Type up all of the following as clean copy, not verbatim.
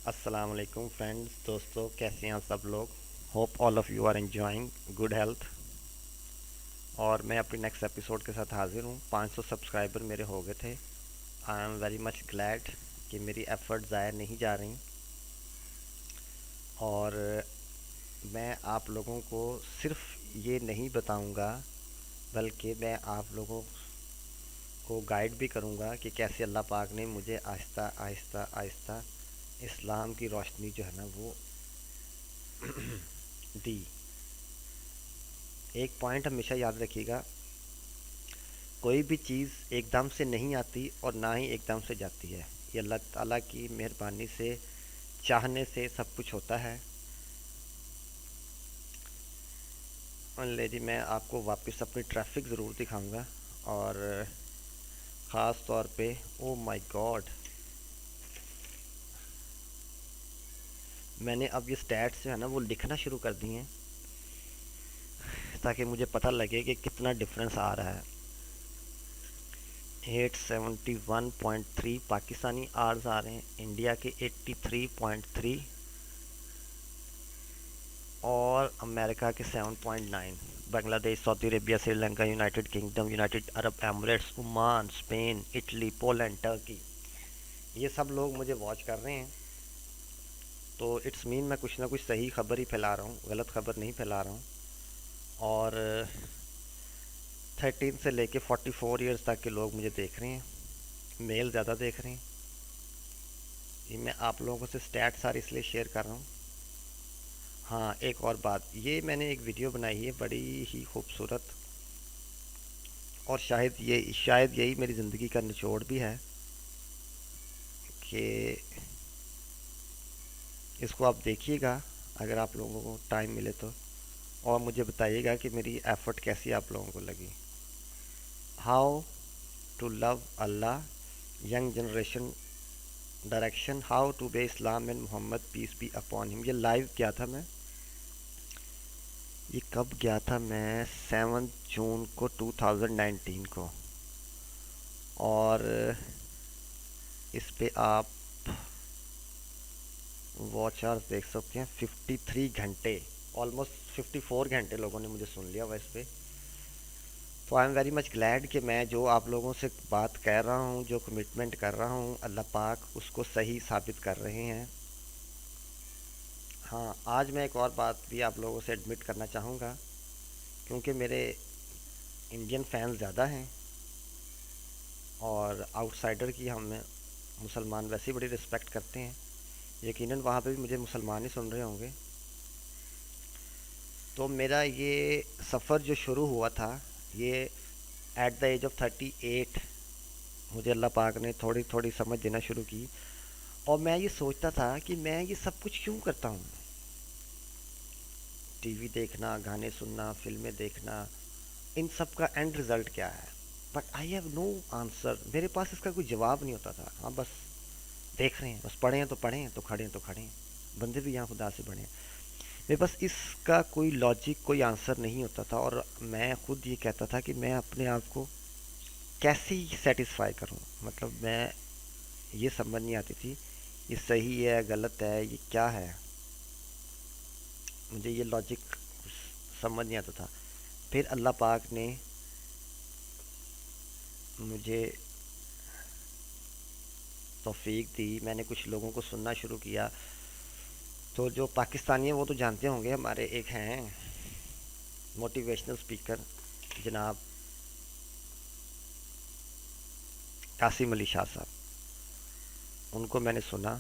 السلام علیکم فرینڈز، دوستو، کیسے ہیں آپ سب لوگ؟ Hope all of you are enjoying good health. اور میں اپنی نیکسٹ ایپیسوڈ کے ساتھ حاضر ہوں. 500 سبسکرائبر میرے ہو گئے تھے. I am very much glad کہ میری ایفرٹ ضائع نہیں جا رہی. اور میں آپ لوگوں کو صرف یہ نہیں بتاؤں گا، بلکہ میں آپ لوگوں کو گائیڈ بھی کروں گا کہ کیسے اللہ پاک نے مجھے آہستہ آہستہ آہستہ اسلام کی روشنی جو ہے نا وہ دی. ایک پوائنٹ ہمیشہ یاد رکھیے گا، کوئی بھی چیز ایک دم سے نہیں آتی اور نہ ہی ایک دم سے جاتی ہے. یہ اللہ تعالیٰ کی مہربانی سے، چاہنے سے سب کچھ ہوتا ہے. لے جی، میں آپ کو واپس اپنی ٹریفک ضرور دکھاؤں گا. اور خاص طور پہ او مائی گاڈ، میں نے اب یہ سٹیٹس جو ہے نا وہ لکھنا شروع کر دی ہیں تاکہ مجھے پتہ لگے کہ کتنا ڈفرینس آ رہا ہے. 871.3 پاکستانی آرز آ رہے ہیں، انڈیا کے 83.3 اور امریکہ کے 7.9. Bangladesh, Saudi Arabia, Sri Lanka, United Kingdom, United Arab Emirates, Oman, Spain, Italy, Poland, Turkey, یہ سب لوگ مجھے واچ کر رہے ہیں. تو اٹس مین میں کچھ نہ کچھ صحیح خبر ہی پھیلا رہا ہوں، غلط خبر نہیں پھیلا رہا ہوں. اور 13 سے لے کے 44 ایئرس تک کے لوگ مجھے دیکھ رہے ہیں، میل زیادہ دیکھ رہے ہیں. یہ میں آپ لوگوں سے سٹیٹ سارے اس لیے شیئر کر رہا ہوں. ہاں، ایک اور بات، یہ میں نے ایک ویڈیو بنائی ہے بڑی ہی خوبصورت، اور شاید یہی میری زندگی کا نچوڑ بھی ہے کہ اس کو آپ دیکھیے گا اگر آپ لوگوں کو ٹائم ملے تو، اور مجھے بتائیے گا کہ میری ایفرٹ کیسی آپ لوگوں کو لگی. How to love Allah, young generation direction, how to be Islam and Muhammad peace be upon him. یہ لائیو کیا تھا میں، یہ کب گیا تھا میں 7 جون کو 2019 کو. اور اس پہ آپ واچ آورس دیکھ سکتے ہیں 53 گھنٹے، آلموسٹ 54 گھنٹے لوگوں نے مجھے سن لیا ہوا اس پہ. تو I am very much glad کہ میں جو آپ لوگوں سے بات کہہ رہا ہوں، جو کمٹمنٹ کر رہا ہوں، اللہ پاک اس کو صحیح ثابت کر رہے ہیں. ہاں، آج میں ایک اور بات بھی آپ لوگوں سے ایڈمٹ کرنا چاہوں گا، کیونکہ میرے انڈین فینز زیادہ ہیں اور آؤٹ سائڈر کی ہم مسلمان ویسے ہی بڑی رسپیکٹ کرتے ہیں. یقیناً وہاں پہ بھی مجھے مسلمان ہی سن رہے ہوں گے. تو میرا یہ سفر جو شروع ہوا تھا، یہ ایٹ دا ایج آف 38 مجھے اللہ پاک نے تھوڑی تھوڑی سمجھ دینا شروع کی. اور میں یہ سوچتا تھا کہ میں یہ سب کچھ کیوں کرتا ہوں، ٹی وی دیکھنا، گانے سننا، فلمیں دیکھنا، ان سب کا اینڈ رزلٹ کیا ہے. But I have no answer, میرے پاس اس کا کوئی جواب نہیں ہوتا تھا. ہاں بس دیکھ رہے ہیں، بس پڑھے ہیں تو پڑھیں، تو کھڑے ہیں تو کھڑے ہیں، بندے بھی یہاں خدا سے بڑھے ہیں. میرے پاس اس کا کوئی لاجک، کوئی آنسر نہیں ہوتا تھا. اور میں خود یہ کہتا تھا کہ میں اپنے آپ کو کیسے سیٹسفائی کروں. مطلب میں یہ سمجھ نہیں آتی تھی یہ صحیح ہے، غلط ہے، یہ کیا ہے. مجھے یہ لاجک سمجھ نہیں آتا تھا. پھر اللہ پاک نے مجھے توفیق دی، میں نے کچھ لوگوں کو سننا شروع کیا. تو جو پاکستانی ہیں وہ تو جانتے ہوں گے، ہمارے ایک ہیں موٹیویشنل اسپیکر جناب قاسم علی شاہ صاحب، ان کو میں نے سنا.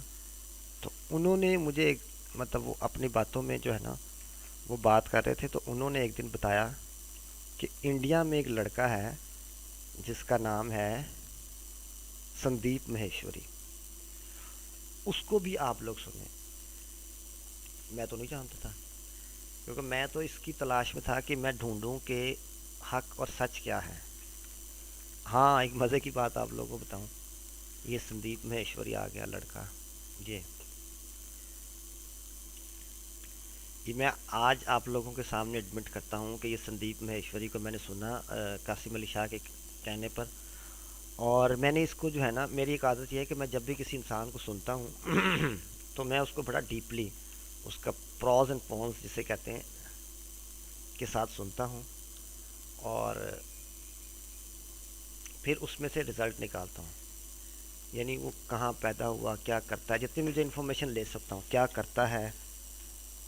تو انہوں نے مجھے مطلب وہ اپنی باتوں میں جو ہے نا وہ بات کر رہے تھے. تو انہوں نے ایک دن بتایا کہ انڈیا میں ایک لڑکا ہے جس کا نام ہے سندیپ مہیشوری، اس کو بھی آپ لوگ سنیں. میں تو نہیں جانتا تھا، کیونکہ میں تو اس کی تلاش میں تھا کہ میں ڈھونڈوں کہ حق اور سچ کیا ہے. ہاں، ایک مزے کی بات آپ لوگوں کو بتاؤں، یہ سندیپ مہیشوری آ گیا لڑکا. یہ میں آج آپ لوگوں کے سامنے ایڈمٹ کرتا ہوں کہ یہ سندیپ مہیشوری کو میں نے سنا قاسم علی شاہ کے کہنے پر. اور میں نے اس کو جو ہے نا، میری ایک عادت یہ ہے کہ میں جب بھی کسی انسان کو سنتا ہوں تو میں اس کو بڑا ڈیپلی اس کا پروز اینڈ پونس جسے کہتے ہیں کے ساتھ سنتا ہوں، اور پھر اس میں سے رزلٹ نکالتا ہوں، یعنی وہ کہاں پیدا ہوا، کیا کرتا ہے، جتنی مجھے انفارمیشن لے سکتا ہوں، کیا کرتا ہے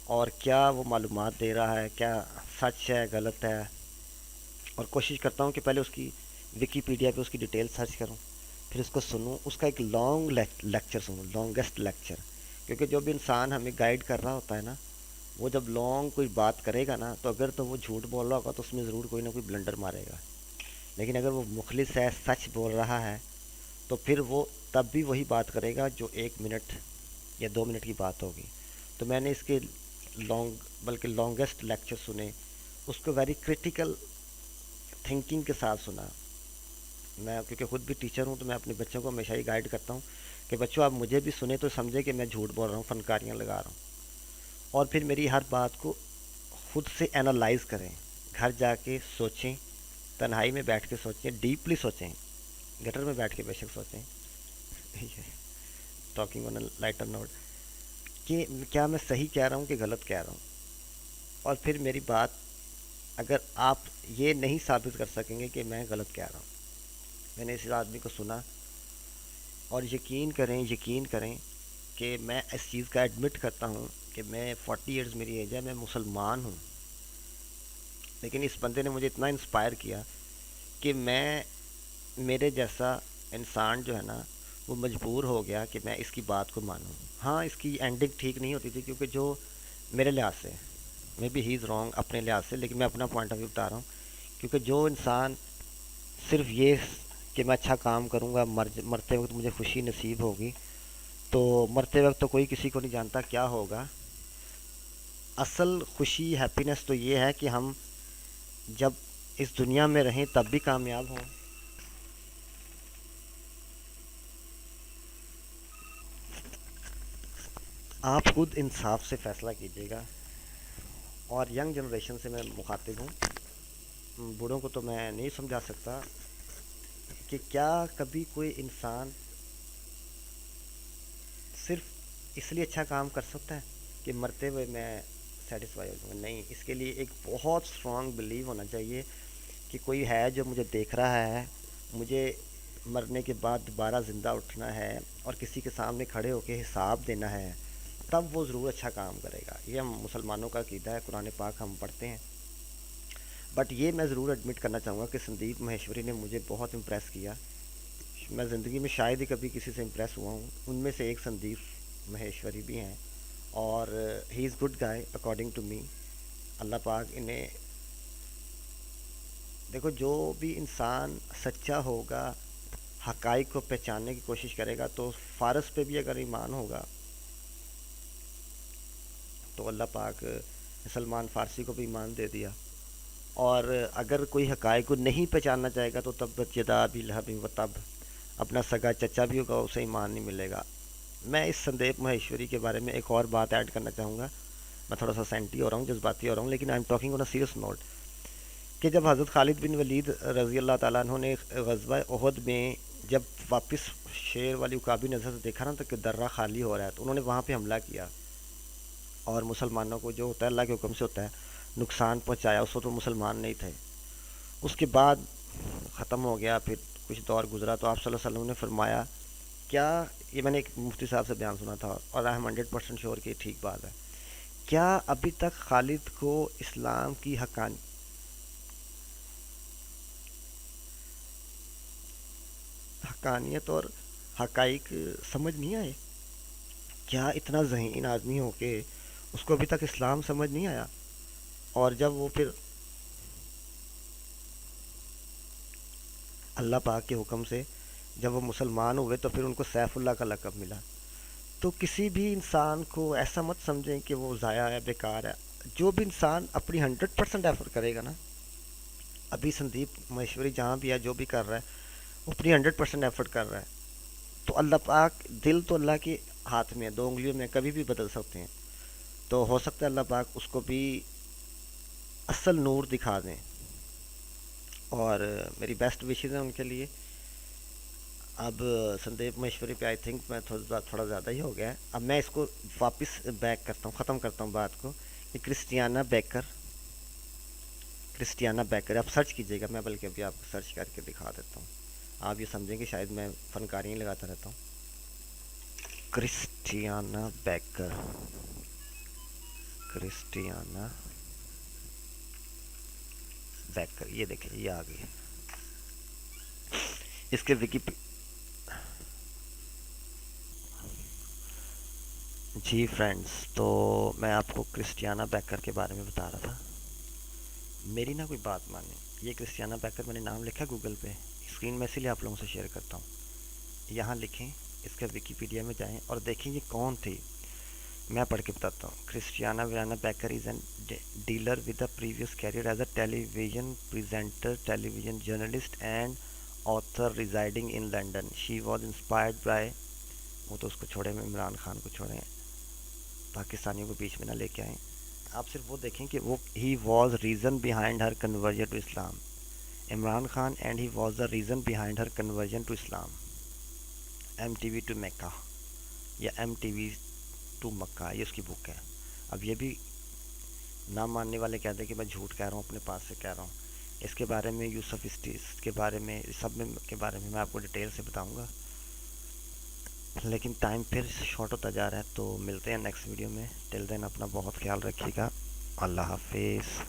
اور کیا وہ معلومات دے رہا ہے، کیا سچ ہے غلط ہے، اور کوشش کرتا ہوں کہ پہلے اس کی وکیپیڈیا پہ اس کی ڈیٹیل سرچ کروں، پھر اس کو سنوں، اس کا ایک لانگ لیکچر سنوں، لانگیسٹ لیکچر، کیونکہ جو بھی انسان ہمیں گائیڈ کر رہا ہوتا ہے نا، وہ جب لانگ کوئی بات کرے گا نا، تو اگر تو وہ جھوٹ بول رہا ہوگا تو اس میں ضرور کوئی نہ کوئی بلنڈر مارے گا، لیکن اگر وہ مخلص ہے، سچ بول رہا ہے، تو پھر وہ تب بھی وہی بات کرے گا جو 1 منٹ یا 2 منٹ کی بات ہوگی۔ تو میں نے اس کے بلکہ لانگیسٹ لیکچر سنے، اس کو ویری کرٹیکل تھنکنگ کے ساتھ سنا۔ میں کیونکہ خود بھی ٹیچر ہوں، تو میں اپنے بچوں کو ہمیشہ ہی گائیڈ کرتا ہوں کہ بچوں آپ مجھے بھی سنیں تو سمجھے کہ میں جھوٹ بول رہا ہوں، فنکاریاں لگا رہا ہوں، اور پھر میری ہر بات کو خود سے اینالائز کریں، گھر جا کے سوچیں، تنہائی میں بیٹھ کے سوچیں، ڈیپلی سوچیں، گٹر میں بیٹھ کے بے شک سوچیں، talking on a lighter note, کہ کیا میں صحیح کہہ رہا ہوں کہ غلط کہہ رہا ہوں، اور پھر میری بات اگر آپ یہ نہیں ثابت کر سکیں گے کہ میں غلط کہہ رہا ہوں۔ میں نے اس آدمی کو سنا، اور یقین کریں کہ میں اس چیز کا ایڈمٹ کرتا ہوں کہ میں 40 ایئرز میری ایج ہے، میں مسلمان ہوں، لیکن اس بندے نے مجھے اتنا انسپائر کیا کہ میرے جیسا انسان جو ہے نا، وہ مجبور ہو گیا کہ میں اس کی بات کو مانوں۔ ہاں، اس کی اینڈنگ ٹھیک نہیں ہوتی تھی، کیونکہ جو میرے لحاظ سے میں بھی ہی از رانگ اپنے لحاظ سے، لیکن میں اپنا پوائنٹ آف ویو بتا رہا ہوں، کیونکہ جو انسان صرف یہ کہ میں اچھا کام کروں گا، مرتے وقت مجھے خوشی نصیب ہوگی، تو مرتے وقت تو کوئی کسی کو نہیں جانتا کیا ہوگا۔ اصل خوشی، ہیپینس تو یہ ہے کہ ہم جب اس دنیا میں رہیں تب بھی کامیاب ہوں۔ آپ خود انصاف سے فیصلہ کیجیے گا، اور ینگ جنریشن سے میں مخاطب ہوں، بوڑھوں کو تو میں نہیں سمجھا سکتا کہ کیا کبھی کوئی انسان صرف اس لیے اچھا کام کر سکتا ہے کہ مرتے ہوئے میں سیٹسفائی ہو جاؤں گا؟ نہیں، اس کے لیے ایک بہت اسٹرانگ بلیو ہونا چاہیے کہ کوئی ہے جو مجھے دیکھ رہا ہے، مجھے مرنے کے بعد دوبارہ زندہ اٹھنا ہے اور کسی کے سامنے کھڑے ہو کے حساب دینا ہے، تب وہ ضرور اچھا کام کرے گا۔ یہ ہم مسلمانوں کا عقیدہ ہے، قرآن پاک ہم پڑھتے ہیں۔ بٹ یہ میں ضرور ایڈمٹ کرنا چاہوں گا کہ سندیپ مہیشوری نے مجھے بہت امپریس کیا۔ میں زندگی میں شاید ہی کبھی کسی سے امپریس ہوا ہوں، ان میں سے ایک سندیپ مہیشوری بھی ہیں، اور he is good guy according to me. اللہ پاک انہیں، دیکھو جو بھی انسان سچا ہوگا، حقائق کو پہچاننے کی کوشش کرے گا، تو فارس پہ بھی اگر ایمان ہوگا تو اللہ پاک سلمان فارسی کو بھی ایمان دے دیا، اور اگر کوئی حقائق کو نہیں پہچاننا چاہے گا تو تب جدا بھی لہب و تب، اپنا سگا چچا بھی ہوگا اسے ایمان نہیں ملے گا۔ میں اس سندیپ مہیشوری کے بارے میں ایک اور بات ایڈ کرنا چاہوں گا، میں تھوڑا سا سینٹی ہو رہا ہوں، جذباتی ہو رہا ہوں، لیکن I am talking on a serious note, کہ جب حضرت خالد بن ولید رضی اللہ تعالیٰ عنہ نے غزوہ احد میں جب واپس شیر والی عقابی نظر سے دیکھا نا، تو کہ درہ خالی ہو رہا ہے، تو انہوں نے وہاں پہ حملہ کیا، اور مسلمانوں کو جو ہوتا ہے اللہ کے حکم سے ہوتا ہے نقصان پہنچایا۔ اس وقت وہ مسلمان نہیں تھے، اس کے بعد ختم ہو گیا، پھر کچھ دور گزرا تو آپ صلی اللہ علیہ وسلم نے فرمایا، کیا، یہ میں نے ایک مفتی صاحب سے بیان سنا تھا اور آئی ایم 100% شیور کہ ٹھیک بات ہے، کیا ابھی تک خالد کو اسلام کی حقانیت اور حقائق سمجھ نہیں آئے؟ کیا اتنا ذہین آدمی ہو کے اس کو ابھی تک اسلام سمجھ نہیں آیا؟ اور جب وہ پھر اللہ پاک کے حکم سے جب وہ مسلمان ہوئے تو پھر ان کو سیف اللہ کا لقب ملا۔ تو کسی بھی انسان کو ایسا مت سمجھیں کہ وہ ضائع ہے، بیکار ہے۔ جو بھی انسان اپنی 100% ایفرٹ کرے گا نا، ابھی سندیپ مہیشوری جہاں بھی ہے، جو بھی کر رہا ہے، وہ اپنی 100% ایفرٹ کر رہا ہے، تو اللہ پاک، دل تو اللہ کے ہاتھ میں ہے، 2 انگلیوں میں کبھی بھی بدل سکتے ہیں، تو ہو سکتا ہے اللہ پاک اس کو بھی اصل نور دکھا دیں، اور میری بیسٹ وشز ہیں ان کے لیے۔ اب سندیپ مہیشوری پہ آئی تھنک میں تھوڑا زیادہ ہی ہو گیا ہے. اب میں اس کو واپس بیک کرتا ہوں، ختم کرتا ہوں بات کو کہ کرسٹیانا بیکر آپ سرچ کیجیے گا. میں بلکہ ابھی آپ کو سرچ کر کے دکھا دیتا ہوں، آپ یہ سمجھیں گے شاید میں فنکاریاں لگاتا رہتا ہوں. کرسٹیانا بیکر، کرسٹیانا بیکر، یہ دیکھیں یہ آ گئی. اس کے جی فرینڈز، تو میں آپ کو کرسٹیانا بیکر کے بارے میں بتا رہا تھا. میری نا کوئی بات مانی، یہ کرسٹیانا بیکر میں نے نام لکھا گوگل پہ، اسکرین میں اسی لیے آپ لوگوں سے شیئر کرتا ہوں. یہاں لکھیں، اس کا ویکیپیڈیا میں جائیں اور دیکھیں یہ کون تھی. میں پڑھ کے بتاتا ہوں. Kristiane Virana Backer is an dealer with a previous career as a television presenter, television journalist and author residing in London. She was inspired by, وہ تو اس کو چھوڑے، میں عمران خان کو چھوڑیں، پاکستانیوں کو بیچ میں نہ لے کے آئیں. آپ صرف وہ دیکھیں کہ وہ he was reason behind her conversion to Islam. Imran Khan and he was the reason behind her conversion to Islam. M T V to Mecca یا M T V to Mecca, یہ اس کی بک ہے. اب یہ بھی نہ ماننے والے کہتے ہیں کہ میں جھوٹ کہہ رہا ہوں، اپنے پاس سے کہہ رہا ہوں. اس کے بارے میں یوسف اسٹیس کے بارے میں سب میں کے بارے میں آپ کو ڈیٹیل سے بتاؤں گا، لیکن ٹائم پھر شارٹ ہوتا جا رہا ہے. تو ملتے ہیں نیکسٹ ویڈیو میں. ٹل دین اپنا بہت خیال رکھیے گا. اللہ حافظ.